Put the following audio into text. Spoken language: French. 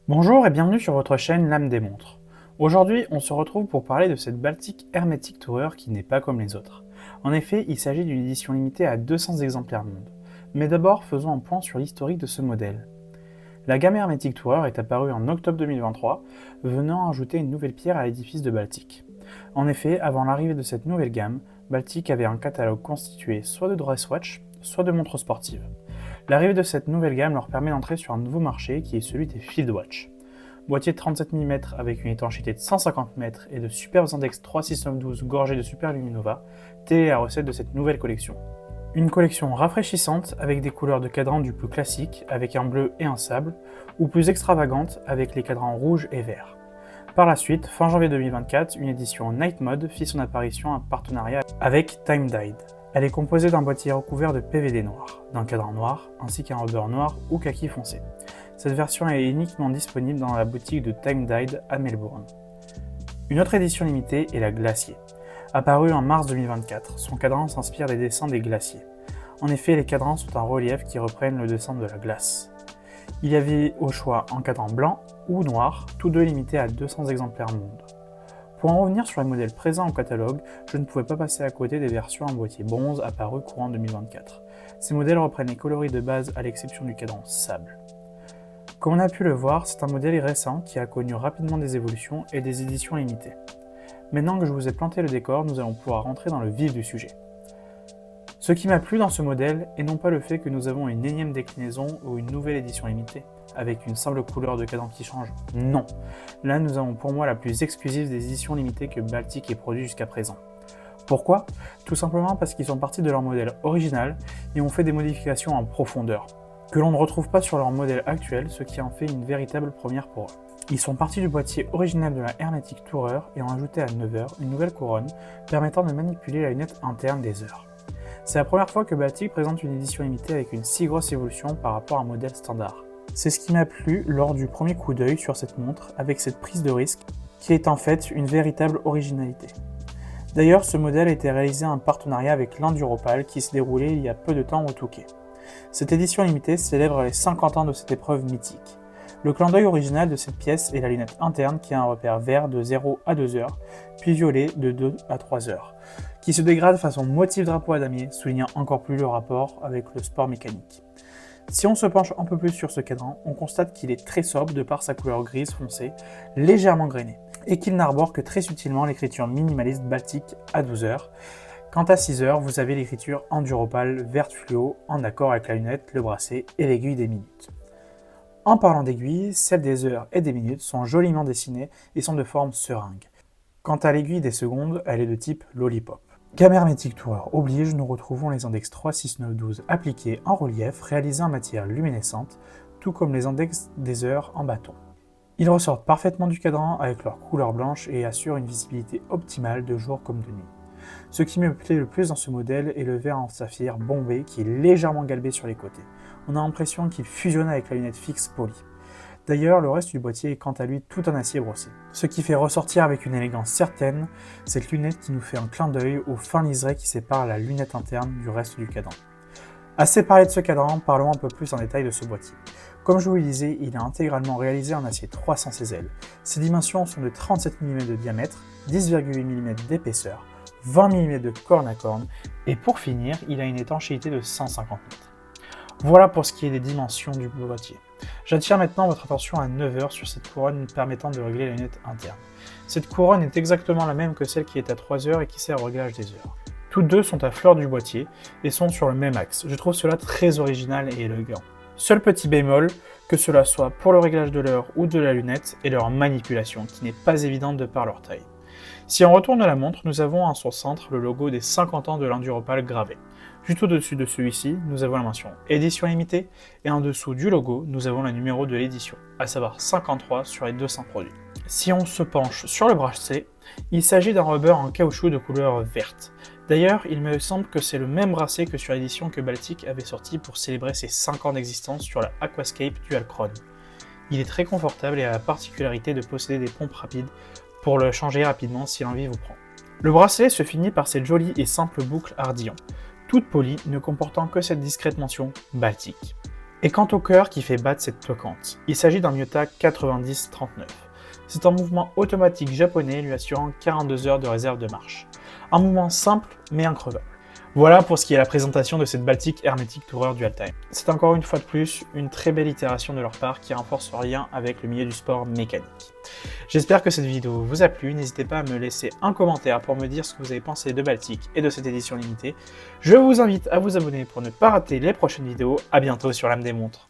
Bonjour et bienvenue sur votre chaîne L'Âme des Montres. Aujourd'hui, on se retrouve pour parler de cette Baltic Hermetic Tourer qui n'est pas comme les autres. En effet, il s'agit d'une édition limitée à 200 exemplaires monde. Mais d'abord, faisons un point sur l'historique de ce modèle. La gamme Hermetic Tourer est apparue en octobre 2023, venant ajouter une nouvelle pierre à l'édifice de Baltic. En effet, avant l'arrivée de cette nouvelle gamme, Baltic avait un catalogue constitué soit de dresswatch, soit de montres sportives. L'arrivée de cette nouvelle gamme leur permet d'entrer sur un nouveau marché qui est celui des Fieldwatch. Boîtier de 37 mm avec une étanchéité de 150 m et de superbes index 36912 gorgés de Super Luminova, telle est la recette de cette nouvelle collection. Une collection rafraîchissante avec des couleurs de cadran du plus classique avec un bleu et un sable, ou plus extravagante avec les cadrans rouges et verts. Par la suite, fin janvier 2024, une édition Night Mode fit son apparition en partenariat avec Time Dyed. Elle est composée d'un boîtier recouvert de PVD noir, d'un cadran noir, ainsi qu'un rubber noir ou kaki foncé. Cette version est uniquement disponible dans la boutique de Time Dyed à Melbourne. Une autre édition limitée est la Glacier. Apparue en mars 2024, son cadran s'inspire des dessins des glaciers. En effet, les cadrans sont en relief qui reprennent le dessin de la glace. Il y avait au choix un cadran blanc ou noir, tous deux limités à 200 exemplaires monde. Pour en revenir sur les modèles présents au catalogue, je ne pouvais pas passer à côté des versions en boîtier bronze apparues courant 2024. Ces modèles reprennent les coloris de base à l'exception du cadran sable. Comme on a pu le voir, c'est un modèle récent qui a connu rapidement des évolutions et des éditions limitées. Maintenant que je vous ai planté le décor, nous allons pouvoir rentrer dans le vif du sujet. Ce qui m'a plu dans ce modèle est non pas le fait que nous avons une énième déclinaison ou une nouvelle édition limitée, avec une simple couleur de cadran qui change. Non! Là, nous avons pour moi la plus exclusive des éditions limitées que Baltic ait produit jusqu'à présent. Pourquoi? Tout simplement parce qu'ils sont partis de leur modèle original et ont fait des modifications en profondeur, que l'on ne retrouve pas sur leur modèle actuel, ce qui en fait une véritable première pour eux. Ils sont partis du boîtier original de la Hermetic Tourer et ont ajouté à 9 heures une nouvelle couronne permettant de manipuler la lunette interne des heures. C'est la première fois que Baltic présente une édition limitée avec une si grosse évolution par rapport à un modèle standard. C'est ce qui m'a plu lors du premier coup d'œil sur cette montre avec cette prise de risque qui est en fait une véritable originalité. D'ailleurs, ce modèle a été réalisé en partenariat avec l'Enduropal qui s'est déroulé il y a peu de temps au Touquet. Cette édition limitée célèbre les 50 ans de cette épreuve mythique. Le clin d'œil original de cette pièce est la lunette interne qui a un repère vert de 0 à 2 heures, puis violet de 2 à 3 heures, qui se dégrade façon motif drapeau à damier, soulignant encore plus le rapport avec le sport mécanique. Si on se penche un peu plus sur ce cadran, on constate qu'il est très sobre de par sa couleur grise foncée, légèrement grainée, et qu'il n'arbore que très subtilement l'écriture minimaliste Baltic à 12 heures. Quant à 6 heures, vous avez l'écriture Enduropal verte fluo en accord avec la lunette, le bracelet et l'aiguille des minutes. En parlant d'aiguilles, celles des heures et des minutes sont joliment dessinées et sont de forme seringue. Quant à l'aiguille des secondes, elle est de type lollipop. Gamme Hermetic Tourer oblige, nous retrouvons les index 36912 appliqués en relief, réalisés en matière luminescente, tout comme les index des heures en bâton. Ils ressortent parfaitement du cadran avec leur couleur blanche et assurent une visibilité optimale de jour comme de nuit. Ce qui me plaît le plus dans ce modèle est le verre en saphir bombé qui est légèrement galbé sur les côtés. On a l'impression qu'il fusionne avec la lunette fixe polie. D'ailleurs, le reste du boîtier est quant à lui tout en acier brossé. Ce qui fait ressortir avec une élégance certaine cette lunette qui nous fait un clin d'œil au fin liseré qui sépare la lunette interne du reste du cadran. Assez parlé de ce cadran, parlons un peu plus en détail de ce boîtier. Comme je vous le disais, il est intégralement réalisé en acier 300 CL. Ses dimensions sont de 37 mm de diamètre, 10,8 mm d'épaisseur, 20 mm de corne à corne, et pour finir, il a une étanchéité de 150 m. Voilà pour ce qui est des dimensions du boîtier. J'attire maintenant votre attention à 9 heures sur cette couronne permettant de régler la lunette interne. Cette couronne est exactement la même que celle qui est à 3 heures et qui sert au réglage des heures. Toutes deux sont à fleur du boîtier et sont sur le même axe. Je trouve cela très original et élégant. Seul petit bémol, que cela soit pour le réglage de l'heure ou de la lunette, et leur manipulation, qui n'est pas évidente de par leur taille. Si on retourne la montre, nous avons en son centre le logo des 50 ans de l'Enduropal gravé. Juste au-dessus de celui-ci, nous avons la mention édition limitée, et en dessous du logo, nous avons le numéro de l'édition, à savoir 53 sur les 200 produits. Si on se penche sur le bracelet, il s'agit d'un rubber en caoutchouc de couleur verte. D'ailleurs, il me semble que c'est le même bracelet que sur l'édition que Baltic avait sorti pour célébrer ses 5 ans d'existence sur la Aquascape Dual Chrome. Il est très confortable et a la particularité de posséder des pompes rapides pour le changer rapidement si l'envie vous prend. Le bracelet se finit par cette jolie et simple boucle Ardillon, toute polie, ne comportant que cette discrète mention Baltic. Et quant au cœur qui fait battre cette toquante, il s'agit d'un Miyota 9039. C'est un mouvement automatique japonais lui assurant 42 heures de réserve de marche. Un mouvement simple mais increvable. Voilà pour ce qui est la présentation de cette Baltic Hermetic Tourer Dual Time. C'est encore une fois de plus une très belle itération de leur part qui renforce leur lien avec le milieu du sport mécanique. J'espère que cette vidéo vous a plu, n'hésitez pas à me laisser un commentaire pour me dire ce que vous avez pensé de Baltic et de cette édition limitée. Je vous invite à vous abonner pour ne pas rater les prochaines vidéos, à bientôt sur l'âme des montres.